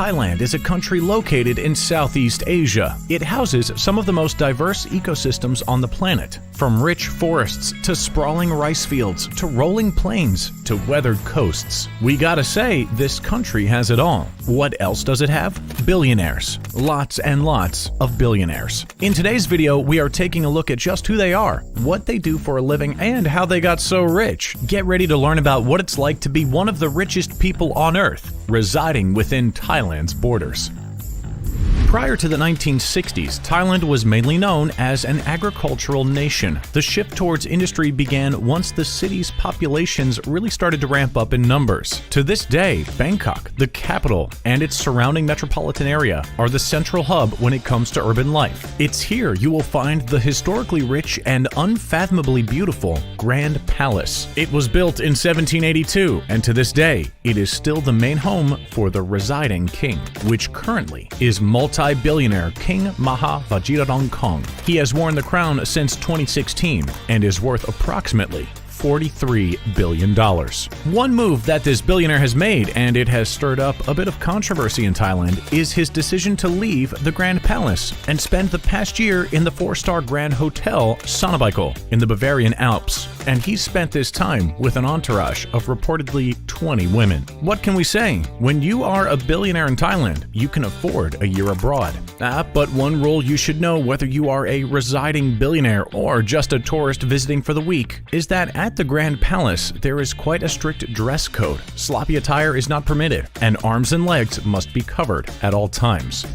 Thailand is a country located in Southeast Asia. It houses some of the most diverse ecosystems on the planet, from rich forests to sprawling rice fields to rolling plains to weathered coasts. We gotta say, this country has it all. What else does it have? Billionaires. Lots and lots of billionaires. In today's video, we are taking a look at just who they are, what they do for a living, and how they got so rich. Get ready to learn about what it's like to be one of the richest people on Earth, residing within Thailand's borders. Prior to the 1960s, Thailand was mainly known as an agricultural nation. The shift towards industry began once the city's populations really started to ramp up in numbers. To this day, Bangkok, the capital, and its surrounding metropolitan area are the central hub when it comes to urban life. It's here you will find the historically rich and unfathomably beautiful Grand Palace. It was built in 1782, and to this day, it is still the main home for the residing king, which currently is multi-billionaire King Maha Vajiralongkorn. He has worn the crown since 2016 and is worth approximately $43 billion. One move that this billionaire has made, and it has stirred up a bit of controversy in Thailand, is his decision to leave the Grand Palace and spend the past year in the 4-star Grand Hotel Sonnebekel in the Bavarian Alps. And he spent this time with an entourage of reportedly 20 women. What can we say? When you are a billionaire in Thailand, you can afford a year abroad. But one rule you should know whether you are a residing billionaire or just a tourist visiting for the week is that at the Grand Palace, there is quite a strict dress code. Sloppy attire is not permitted, and arms and legs must be covered at all times.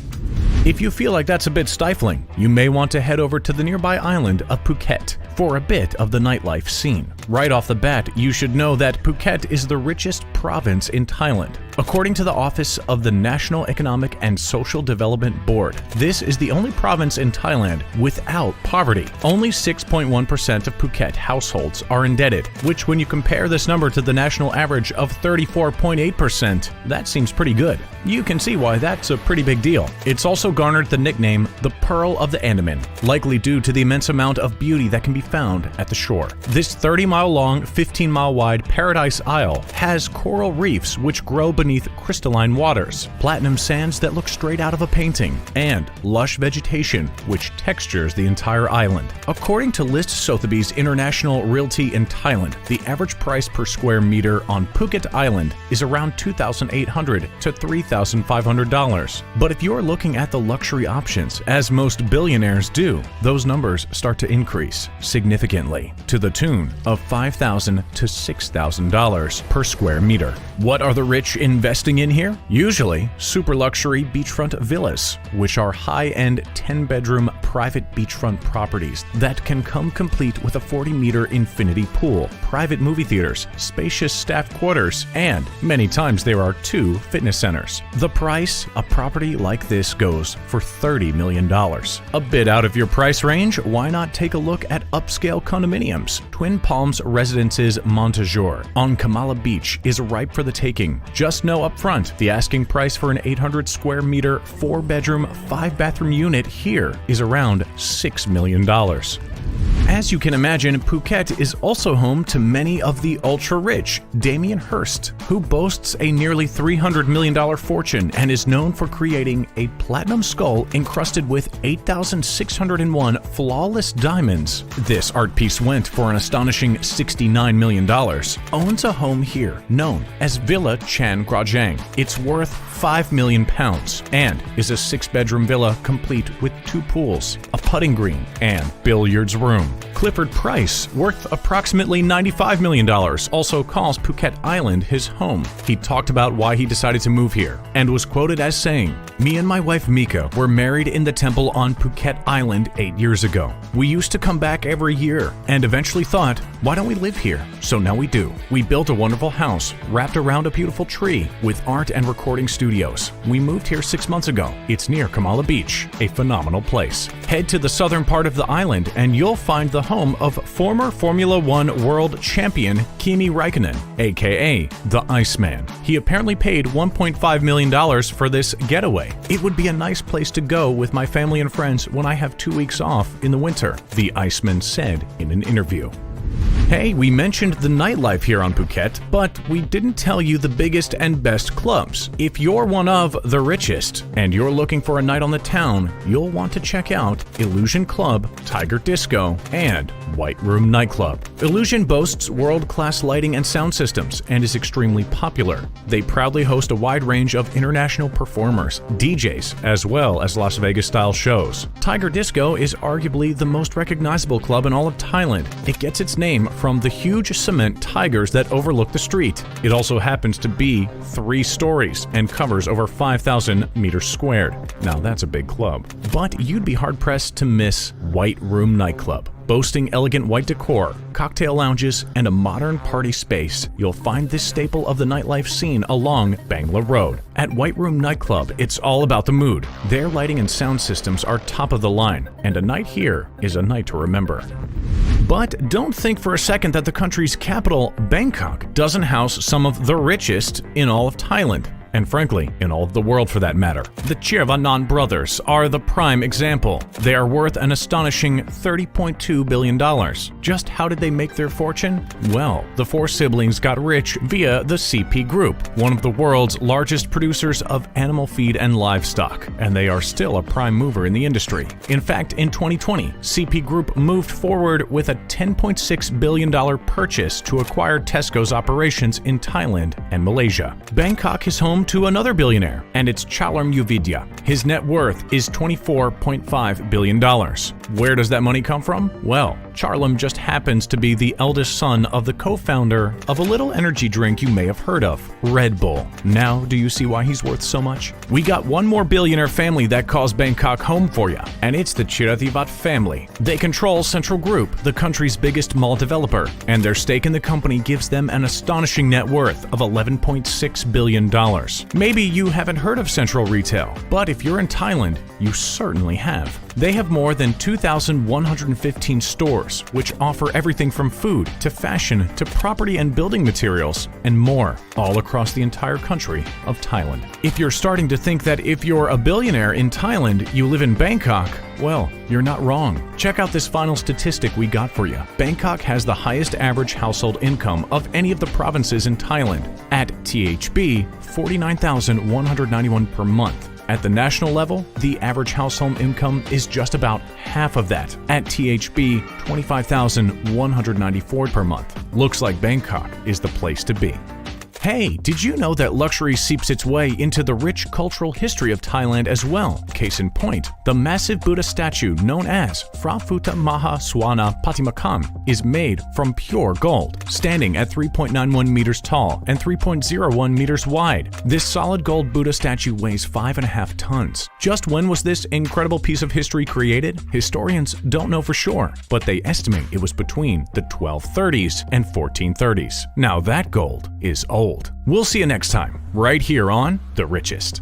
If you feel like that's a bit stifling, you may want to head over to the nearby island of Phuket for a bit of the nightlife scene. Right off the bat, you should know that Phuket is the richest province in Thailand. According to the Office of the National Economic and Social Development Board, this is the only province in Thailand without poverty. Only 6.1% of Phuket households are indebted, which when you compare this number to the national average of 34.8%, that seems pretty good. You can see why that's a pretty big deal. It's also garnered the nickname the Pearl of the Andaman, likely due to the immense amount of beauty that can be found at the shore. This 30-mile-long, 15-mile-wide Paradise Isle has coral reefs which grow beneath crystalline waters, platinum sands that look straight out of a painting, and lush vegetation which textures the entire island. According to List Sotheby's International Realty in Thailand, the average price per square meter on Phuket Island is around $2,800 to $3,500. But if you're looking at the luxury options, as most billionaires do, those numbers start to increase significantly, to the tune of $5,000 to $6,000 per square meter. What are the rich investing in here? Usually, super luxury beachfront villas, which are high-end 10-bedroom private beachfront properties that can come complete with a 40-meter infinity pool, private movie theaters, spacious staff quarters, and many times there are 2 fitness centers. The price, a property like this goes for $30 million. A bit out of your price range, why not take a look at upscale condominiums? Twin Palms Residences Montejour on Kamala Beach is ripe for the taking. Just know up front, the asking price for an 800 square meter, 4-bedroom, 5-bathroom unit here is around $6 million. As you can imagine, Phuket is also home to many of the ultra-rich. Damien Hirst, who boasts a nearly $300 million fortune and is known for creating a platinum skull encrusted with 8,601 flawless diamonds. This art piece went for an astonishing $69 million. Owns a home here known as Villa Chan Krajang. It's worth £5 million and is a 6-bedroom villa complete with 2 pools, a putting green, and billiards room. Clifford Price, worth approximately $95 million, also calls Phuket Island his home. He talked about why he decided to move here and was quoted as saying, "Me and my wife Mika were married in the temple on Phuket Island 8 years ago. We used to come back every year and eventually thought, why don't we live here? So now we do. We built a wonderful house wrapped around a beautiful tree with art and recording studios. We moved here 6 months ago. It's near Kamala Beach, a phenomenal place. Head to the southern part of the island and you'll find the home of former Formula One world champion Kimi Räikkönen, aka the Iceman. He apparently paid $1.5 million for this getaway. It would be a nice place to go with my family and friends when I have 2 weeks off in the winter, the Iceman said in an interview. Hey, we mentioned the nightlife here on Phuket, but we didn't tell you the biggest and best clubs. If you're one of the richest and you're looking for a night on the town, you'll want to check out Illusion Club, Tiger Disco, and White Room Nightclub. Illusion boasts world-class lighting and sound systems and is extremely popular. They proudly host a wide range of international performers, DJs, as well as Las Vegas-style shows. Tiger Disco is arguably the most recognizable club in all of Thailand. It gets its name from the huge cement tigers that overlook the street. It also happens to be 3 stories and covers over 5,000 meters squared. Now that's a big club. But you'd be hard-pressed to miss White Room Nightclub. Boasting elegant white decor, cocktail lounges, and a modern party space, you'll find this staple of the nightlife scene along Bangla Road. At White Room Nightclub, it's all about the mood. Their lighting and sound systems are top of the line, and a night here is a night to remember. But don't think for a second that the country's capital, Bangkok, doesn't house some of the richest in all of Thailand. And frankly, in all of the world for that matter. The Chirathibot brothers are the prime example. They are worth an astonishing $30.2 billion. Just how did they make their fortune? Well, the 4 siblings got rich via the CP Group, one of the world's largest producers of animal feed and livestock, and they are still a prime mover in the industry. In fact, in 2020, CP Group moved forward with a $10.6 billion purchase to acquire Tesco's operations in Thailand and Malaysia. Bangkok is home to another billionaire, and it's Charlam Uvidya. His net worth is $24.5 billion. Where does that money come from? Well, Charlam just happens to be the eldest son of the co-founder of a little energy drink you may have heard of, Red Bull. Now, do you see why he's worth so much? We got one more billionaire family that calls Bangkok home for you, and it's the Chirathibot Family. They control Central Group, the country's biggest mall developer, and their stake in the company gives them an astonishing net worth of $11.6 billion. Maybe you haven't heard of Central Retail, but if you're in Thailand, you certainly have. They have more than 2,115 stores, which offer everything from food to fashion to property and building materials and more, all across the entire country of Thailand. If you're starting to think that if you're a billionaire in Thailand, you live in Bangkok, well, you're not wrong. Check out this final statistic we got for you. Bangkok has the highest average household income of any of the provinces in Thailand at THB $49,191 per month. At the national level, the average household income is just about half of that, at THB $25,194 per month. Looks like Bangkok is the place to be. Hey, did you know that luxury seeps its way into the rich cultural history of Thailand as well? Case in point, the massive Buddha statue known as Vua Maha Vajiralongkorn is made from pure gold, standing at 3.91 meters tall and 3.01 meters wide. This solid gold Buddha statue weighs 5.5 tons. Just when was this incredible piece of history created? Historians don't know for sure, but they estimate it was between the 1230s and 1430s. Now that gold is old. We'll see you next time, right here on The Richest.